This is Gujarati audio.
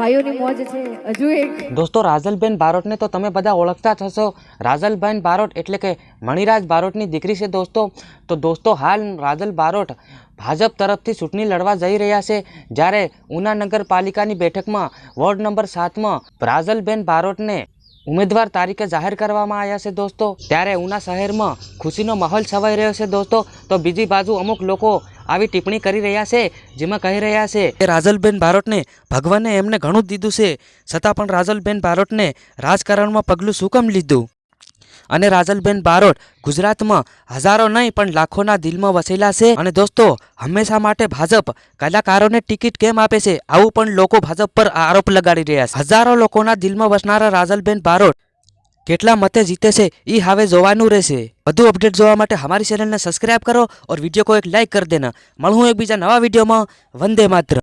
ભાઈઓની મોજ છે. હજુ એક દોસ્તો રાજલબેન બારોટને તો તમે બધા ઓળખતા જ હશો. રાજલબેન બારોટ એટલે કે મણિરાજ બારોટની દીકરી છે દોસ્તો. તો દોસ્તો હાલ રાજલ બારોટ ભાજપ તરફથી ચૂંટણી લડવા જઈ રહ્યા છે. જ્યારે ઉના નગરપાલિકાની બેઠકમાં વોર્ડ નંબર 7માં રાજલબેન બારોટને ઉમેદવાર તારીખે જાહેર કરવામાં આવ્યા છે દોસ્તો. ત્યારે ઉના શહેરમાં ખુશીનો માહોલ છવાઈ રહ્યો છે દોસ્તો. તો બીજી બાજુ અમુક લોકો આવી ટિપ્પણી કરી રહ્યા છે, જેમાં કહી રહ્યા છે કે રાજલબેન બારોટને ભગવાને એમને ઘણું જ દીધું છે, છતાં પણ રાજલબેન બારોટને રાજકારણમાં પગલું શું કામ લીધું? અને રાજલબેન બારોટ ગુજરાતમાં હજારો નહીં પણ લાખોના દિલમાં વસેલા છે. અને દોસ્તો હંમેશા માટે ભાજપ કલાકારોને ટિકિટ કેમ આપે છે, આવું પણ લોકો ભાજપ પર આરોપ લગાડી રહ્યા છે. હજારો લોકોના દિલમાં વસનારા રાજલબેન બારોટ કેટલા મતે જીતે છે એ હવે જોવાનું રહેશે. વધુ અપડેટ જોવા માટે हमारी चैनल ने सब्सक्राइब करो और वीडियो को एक लाइक कर देना. મળું એક બીજા નવા વિડીયોમાં. વંદે માતરમ.